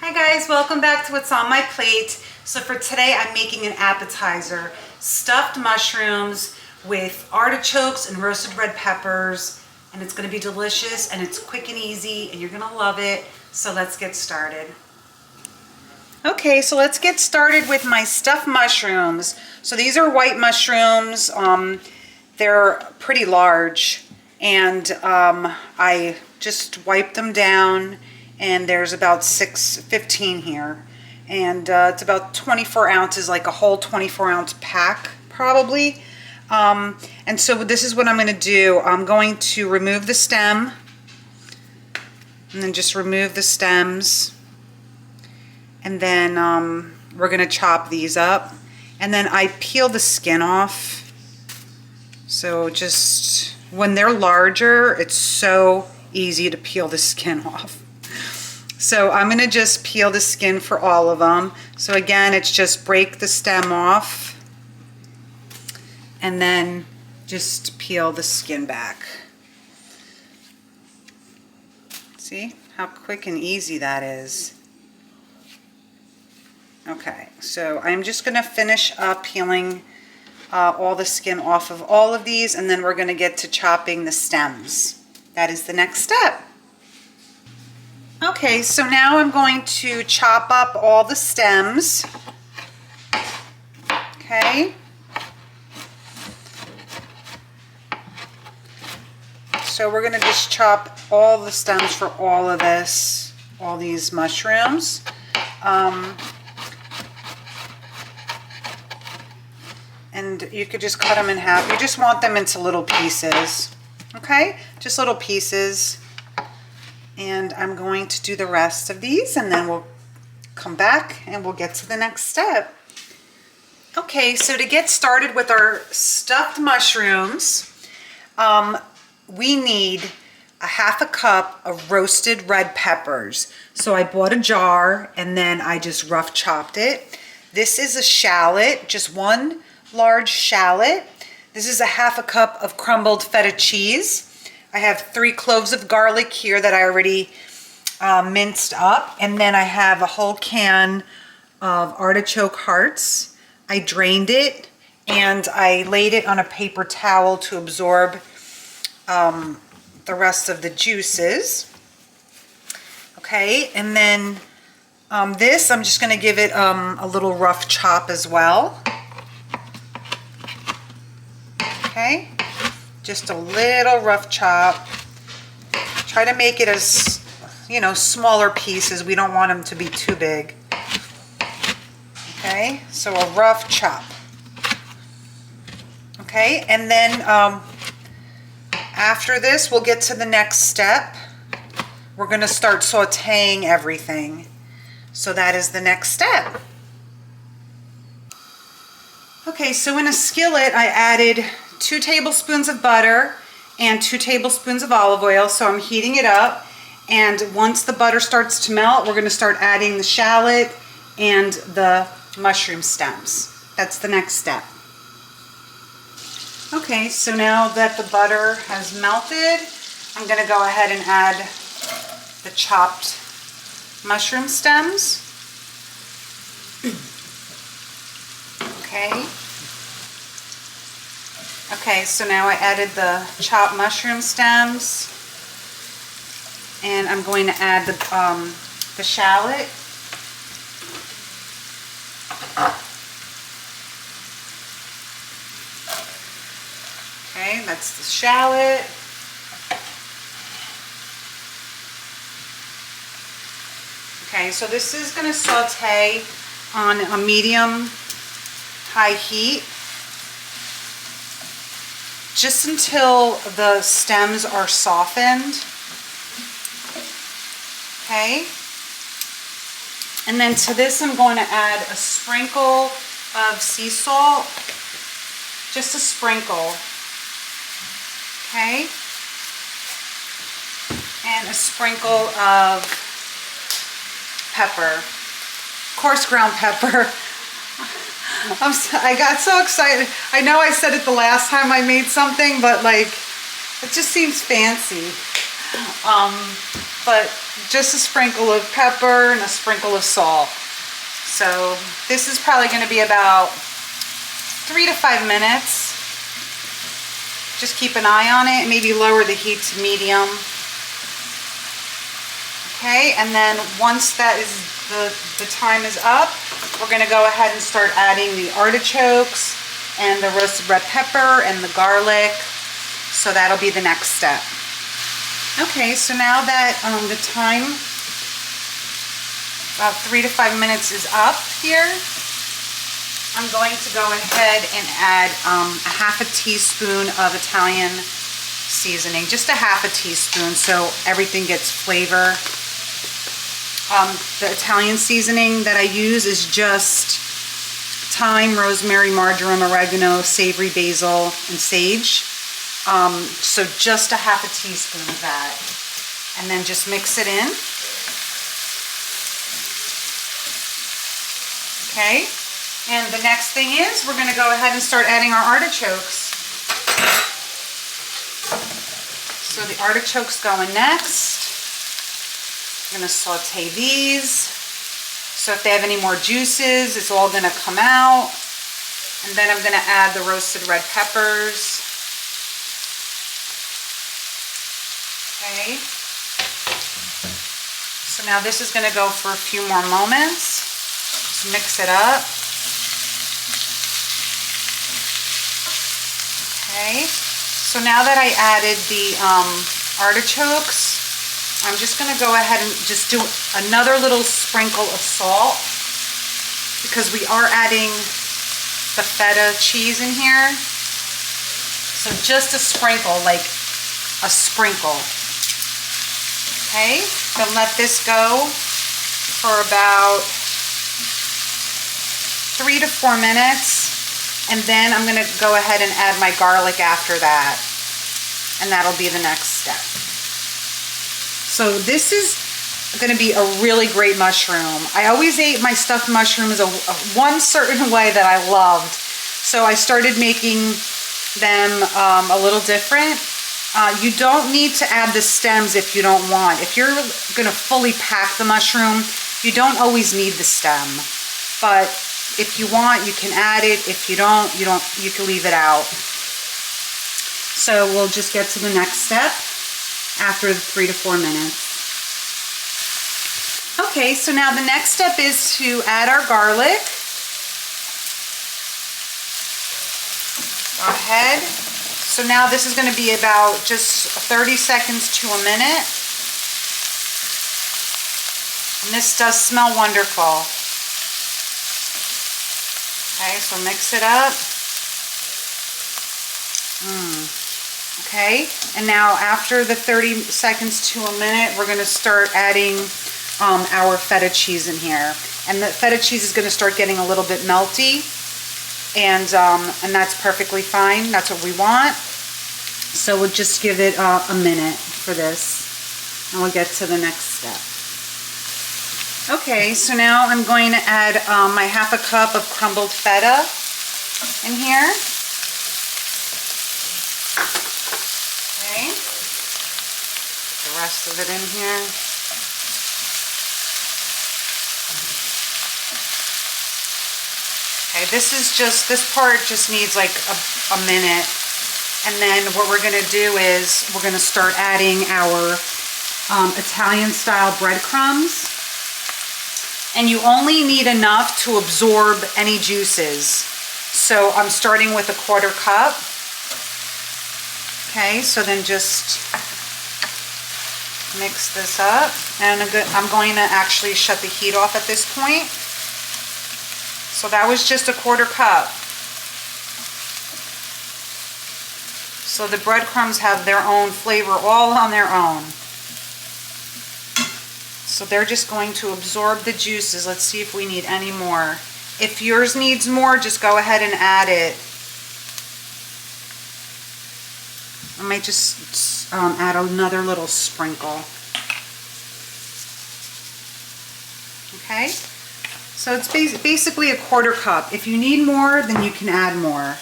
Hi guys, welcome back to what's on my plate. So for today I'm making an appetizer, stuffed mushrooms with artichokes and roasted red peppers, and it's going to be delicious and it's quick and easy and you're going to love it. So let's get started. Okay, so let's get started with my stuffed mushrooms. So these are white mushrooms. They're pretty large, and I just wiped them down, and there's about 15 here, and it's about 24 ounces, like a whole 24-ounce pack probably. And so this is what I'm going to do. I'm going to remove the stem, and then just remove the stems, and then we're going to chop these up, and then I peel the skin off. So just when they're larger, it's so easy to peel the skin off. So I'm going to just peel the skin for all of them. So again, it's just break the stem off and then just peel the skin back. See how quick and easy that is? Okay, so I'm just going to finish up peeling all the skin off of all of these, and then we're going to get to chopping the stems. That is the next step. Okay, so now I'm going to chop up all the stems. Okay. So we're going to just chop all the stems for all of this, all these mushrooms. And you could just cut them in half. You just want them into little pieces, okay? Just little pieces. And I'm going to do the rest of these, and then we'll come back and we'll get to the next step. Okay, so to get started with our stuffed mushrooms, we need a half a cup of roasted red peppers. So I bought a jar, and then I just rough chopped it. This is a shallot, just one large shallot. This is a half a cup of crumbled feta cheese. I have 3 cloves of garlic here that I already minced up. And then I have a whole can of artichoke hearts. I drained it and I laid it on a paper towel to absorb the rest of the juices. Okay, and then this, I'm just gonna give it a little rough chop as well. Okay, just a little rough chop. Try to make it as, you know, smaller pieces. We don't want them to be too big. Okay, so a rough chop. Okay, and then after this, we'll get to the next step. We're going to start sauteing everything. So that is the next step. Okay, so in a skillet, I added 2 tablespoons of butter and 2 tablespoons of olive oil. So I'm heating it up, and once the butter starts to melt, we're going to start adding the shallot and the mushroom stems. That's the next step. Okay, so now that the butter has melted, I'm going to go ahead and add the chopped mushroom stems. Okay. Okay, so now I added the chopped mushroom stems, and I'm going to add the shallot. Okay, that's the shallot. Okay, so this is going to saute on a medium-high heat, just until the stems are softened. Okay. And then to this, I'm going to add a sprinkle of sea salt, just a sprinkle. Okay. And a sprinkle of pepper, coarse ground pepper. I got so excited. I know I said it the last time I made something, but like, it just seems fancy. but just a sprinkle of pepper and a sprinkle of salt. So this is probably going to be about 3 to 5 minutes. Just keep an eye on it, maybe lower the heat to medium. Okay, and then once that is the time is up, we're going to go ahead and start adding the artichokes and the roasted red pepper and the garlic. So that'll be the next step. Okay, so now that the time, about 3 to 5 minutes is up here, I'm going to go ahead and add a half a teaspoon of Italian seasoning, just a half a teaspoon so everything gets flavor. The Italian seasoning that I use is just thyme, rosemary, marjoram, oregano, savory basil, and sage. So just a half a teaspoon of that. And then just mix it in. Okay. And the next thing is we're going to go ahead and start adding our artichokes. So the artichokes going next. I'm going to saute these. So if they have any more juices, it's all going to come out. And then I'm going to add the roasted red peppers. Okay. So now this is going to go for a few more moments. Just mix it up. Okay. So now that I added the artichokes, I'm just going to go ahead and just do another little sprinkle of salt because we are adding the feta cheese in here. So just a sprinkle, like a sprinkle. Okay, then let this go for about 3 to 4 minutes, and then I'm going to go ahead and add my garlic after that, and that'll be the next step. So this is going to be a really great mushroom. I always ate my stuffed mushrooms one certain way that I loved, so I started making them a little different. You don't need to add the stems if you don't want. If you're going to fully pack the mushroom, you don't always need the stem. But if you want, you can add it. If you don't, you can leave it out. So we'll just get to the next step after the 3 to 4 minutes. Okay, so now the next step is to add our garlic. Go ahead. So now this is going to be about just 30 seconds to a minute. And this does smell wonderful. Okay, so mix it up. Okay, and now after the 30 seconds to a minute, we're going to start adding our feta cheese in here. And the feta cheese is going to start getting a little bit melty. And that's perfectly fine. That's what we want. So we'll just give it a minute for this, and we'll get to the next step. Okay, so now I'm going to add my half a cup of crumbled feta in here. Okay, put the rest of it in here. Okay, this part just needs like a minute. And then what we're going to do is we're going to start adding our Italian style breadcrumbs. And you only need enough to absorb any juices. So I'm starting with a 1/4 cup. Okay, so then just mix this up. And I'm going to actually shut the heat off at this point. So that was just a 1/4 cup. So the breadcrumbs have their own flavor all on their own. So they're just going to absorb the juices. Let's see if we need any more. If yours needs more, just go ahead and add it. I might just add another little sprinkle. Okay? So it's basically a 1/4 cup. If you need more, then you can add more.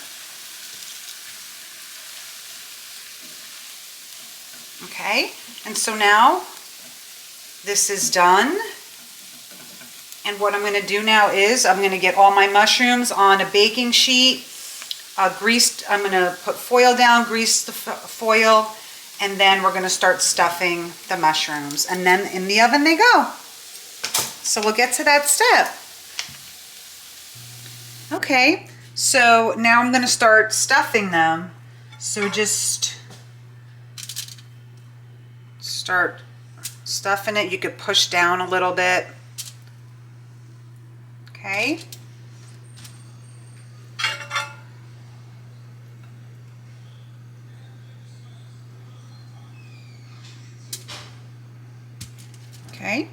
Okay, And so now this is done. And what I'm going to do now is I'm going to get all my mushrooms on a baking sheet, greased. I'm going to put foil down, grease the foil, and then we're going to start stuffing the mushrooms. And then in the oven they go. So we'll get to that step. Okay, so now I'm going to start stuffing them. So just start stuffing it. You could push down a little bit. Okay. Okay,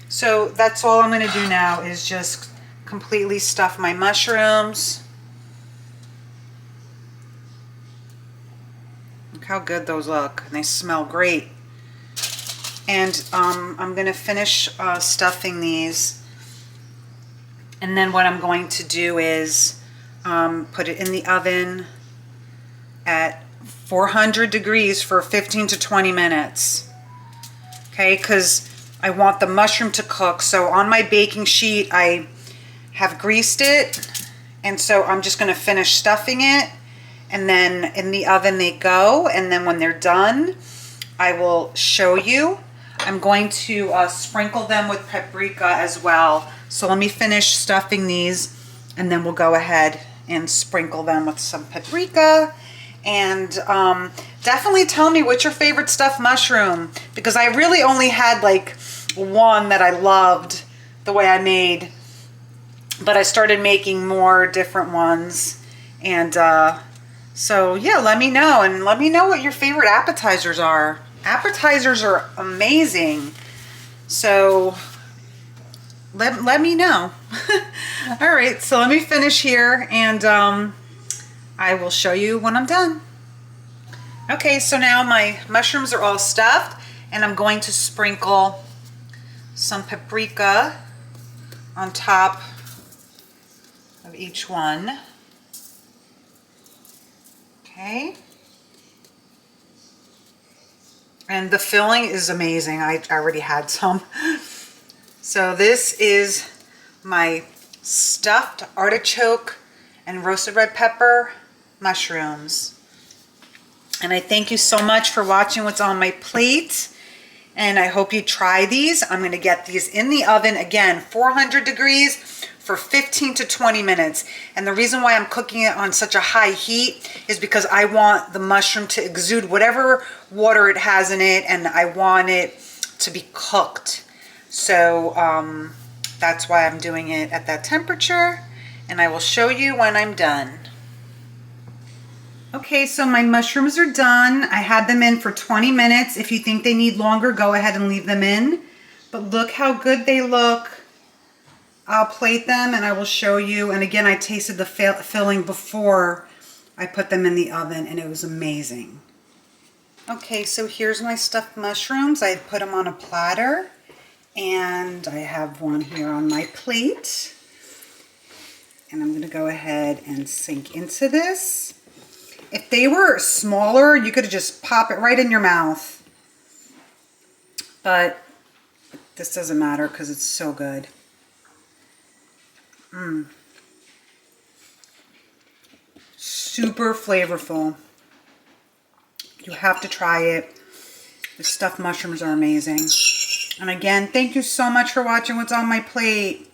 so that's all I'm going to do now is just completely stuff my mushrooms. Look how good those look, and they smell great. And I'm going to finish stuffing these. And then what I'm going to do is put it in the oven at 400 degrees for 15 to 20 minutes. Okay, because I want the mushroom to cook. So on my baking sheet, I have greased it. And so I'm just going to finish stuffing it. And then in the oven they go. And then when they're done, I will show you. I'm going to sprinkle them with paprika as well. So let me finish stuffing these and then we'll go ahead and sprinkle them with some paprika. And definitely tell me what's your favorite stuffed mushroom, because I really only had like one that I loved the way I made, but I started making more different ones. And so yeah, let me know, and let me know what your favorite appetizers are. Appetizers are amazing. So let me know. All right, so let me finish here and I will show you when I'm done. Okay, so now my mushrooms are all stuffed and I'm going to sprinkle some paprika on top of each one. Okay. And the filling is amazing. I already had some. So this is my stuffed artichoke and roasted red pepper mushrooms. And I thank you so much for watching what's on my plate. And I hope you try these. I'm going to get these in the oven, again, 400 degrees for 15 to 20 minutes. And the reason why I'm cooking it on such a high heat is because I want the mushroom to exude whatever water it has in it, and I want it to be cooked. So that's why I'm doing it at that temperature, and I will show you when I'm done. Okay, so my mushrooms are done. I had them in for 20 minutes. If you think they need longer, go ahead and leave them in. But look how good they look. I'll plate them and I will show you. And again, I tasted the filling before I put them in the oven and it was amazing. Okay, so here's my stuffed mushrooms. I put them on a platter and I have one here on my plate. And I'm going to go ahead and sink into this. If they were smaller, you could just pop it right in your mouth. But this doesn't matter because it's so good. Super flavorful. You have to try it. The stuffed mushrooms are amazing. And again, thank you so much for watching what's on my plate.